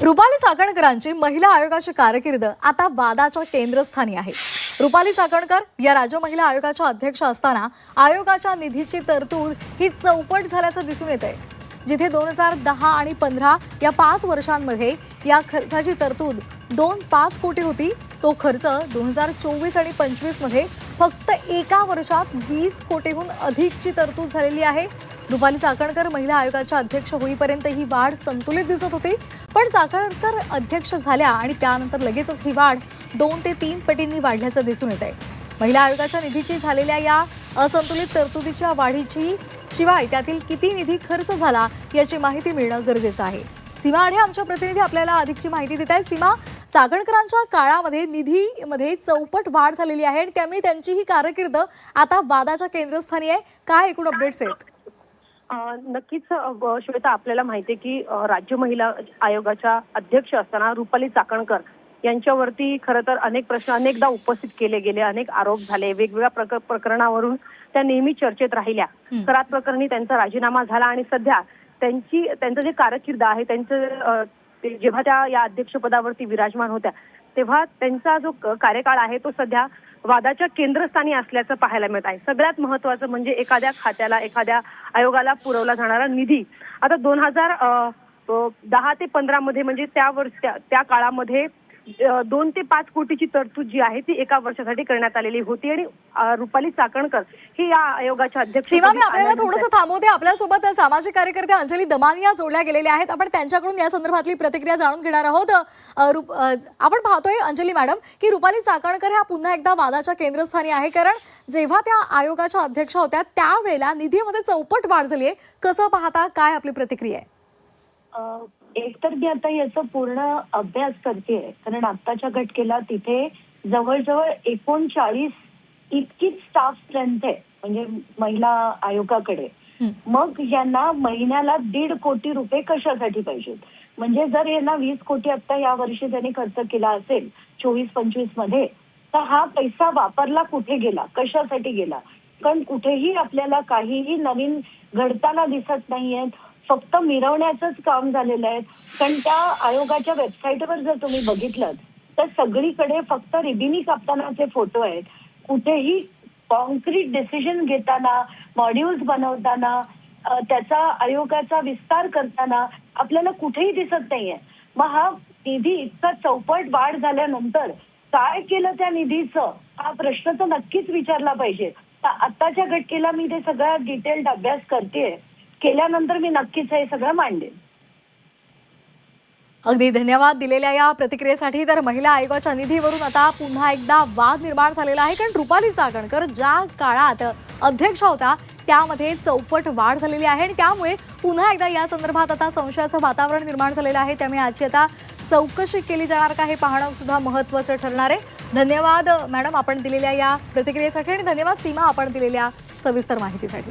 रुपाली चाकणकरांची महिला आयोगाची कारकीर्द आता वादाच्या केंद्रस्थानी आहे। रुपाली चाकणकर या राज्य महिला आयोगाच्या अध्यक्ष असताना आयोगाच्या निधीची तरतूद ही चौपट झाल्याचं दिसून येतंय। जिथे 2010 आणि 15 या 5 वर्षांमध्ये या खर्चाची तरतूद 2.5 कोटी होती, तो खर्च 2024 आणि 25 मध्ये फक्त एका वर्षात 20 कोटीहून अधिकची तरतूद झालेली आहे। रुपाली चाकणकर महिला आयोगाच्या अध्यक्ष होईपर्यंत ही वाढ संतुलित दिसत होती, पण चाकणकर अध्यक्ष झाल्या आणि त्यानंतर लगेचच ही वाढ 2 ते 3 पटींनी वाढल्याचं दिसून येत आहे। महिला आयोगाच्या निधीची झालेल्या या असंतुलित तरतुदीच्या वाढीची शिवाय त्यातील किती निधी खर्च झाला याची माहिती मिळणं गरजेचं आहे। सीमा आढे आमच्या प्रतिनिधी आपल्याला अधिकची माहिती देत आहेत। सीमा, चाकणकरांच्या काळामध्ये निधीमध्ये चौपट वाढ झालेली आहे आणि त्यामुळे त्यांची ही कारकीर्द आता वादाच्या केंद्रस्थानी आहे। काय एकूण अपडेट्स आहेत? नक्कीच श्वेता, आपल्याला माहिती आहे की राज्य महिला आयोगाच्या अध्यक्ष असताना रुपाली चाकणकर यांच्यावरती खरं तर अनेक प्रश्न अनेकदा उपस्थित केले गेले, अनेक आरोप झाले, वेगवेगळ्या प्रकरणावरून त्या नेहमी चर्चेत राहिल्या। करात प्रकरणी त्यांचा राजीनामा झाला आणि सध्या त्यांचं जे कारकीर्द आहे त्यांचं जेव्हा त्या या अध्यक्षपदावरती विराजमान होत्या तेव्हा त्यांचा जो कार्यकाळ आहे तो सध्या वादाच्या केंद्रस्थानी असल्याचं पाहायला मिळत आहे। सगळ्यात महत्त्वाचं म्हणजे एखाद्या खात्याला, एखाद्या आयोगाला पुरवला जाणारा निधी आता 2010 ते 15 मध्ये म्हणजे त्या काळामध्ये 2 ते 5 कोटीची तरतूद जी आहे ती एका वर्षासाठी करण्यात आलेली होती आणि रुपाली चाकणकर ही या आयोगाच्या अध्यक्ष। सीमा, मी आपल्याला थोडंसं थांबवते। आपल्यासोबत सामाजिक कार्यकर्ते अंजली दमानिया जोडल्या गेलेल्या आहेत। आपण त्यांच्याकडून या संदर्भातली प्रतिक्रिया जाणून घेणार आहोत। आपण पाहतोय अंजली मॅडम की रुपाली चाकणकर ह्या पुन्हा एकदा वादाच्या केंद्रस्थानी आहे, कारण जेव्हा त्या आयोगाच्या अध्यक्ष होत्या त्यावेळेला निधीमध्ये चौपट वाढ झाली आहे। कसं पाहता, काय आपली प्रतिक्रिया आहे? एकतर मी आता याचा पूर्ण अभ्यास करते, कारण आत्ताच्या घटकेला तिथे जवळजवळ 39 इतकीच स्टाफ स्ट्रेंथ आहे म्हणजे महिला आयोगाकडे। मग यांना महिन्याला 1.5 कोटी रुपये कशासाठी पाहिजेत? म्हणजे जर यांना 20 कोटी आता या वर्षी त्यांनी खर्च केला असेल 24-25 मध्ये, तर हा पैसा वापरला कुठे गेला, कशासाठी गेला? कारण कुठेही आपल्याला काहीही नवीन घडताना दिसत नाहीये, फक्त मिरवण्याचंच काम झालेलं आहे। कारण त्या आयोगाच्या वेबसाईटवर जर तुम्ही बघितलं तर सगळीकडे फक्त रिबिनी कापतानाचे फोटो आहेत। कुठेही कॉन्क्रीट डिसिजन घेताना, मॉड्यूल्स बनवताना, त्याचा आयोगाचा विस्तार करताना आपल्याला कुठेही दिसत नाहीये। मग हा निधी इतका चौपट वाढ झाल्यानंतर काय केलं त्या निधीचं, हा प्रश्न तर नक्कीच विचारला पाहिजे। आत्ताच्या घटकेला मी ते सगळा डिटेल्ड अभ्यास करतेय, केल्यानंतर मी नक्कीच हे सगळं मांडेन। अगदी धन्यवाद दिलेल्या या प्रतिक्रियेसाठी। तर महिला आयोगाच्या निधीवरून आता पुन्हा एकदा वाद निर्माण झालेला आहे, कारण रुपाली चाकणकर ज्या काळात अध्यक्ष होता त्यामध्ये चौपट वाढ झालेली आहे आणि त्यामुळे पुन्हा एकदा या संदर्भात आता संशयाचं वातावरण निर्माण झालेलं आहे। त्यामुळे याची आता चौकशी केली जाणार का हे पाहणं सुद्धा महत्त्वाचं ठरणार आहे। धन्यवाद मॅडम आपण दिलेल्या या प्रतिक्रियेसाठी आणि धन्यवाद सीमा आपण दिलेल्या सविस्तर माहितीसाठी।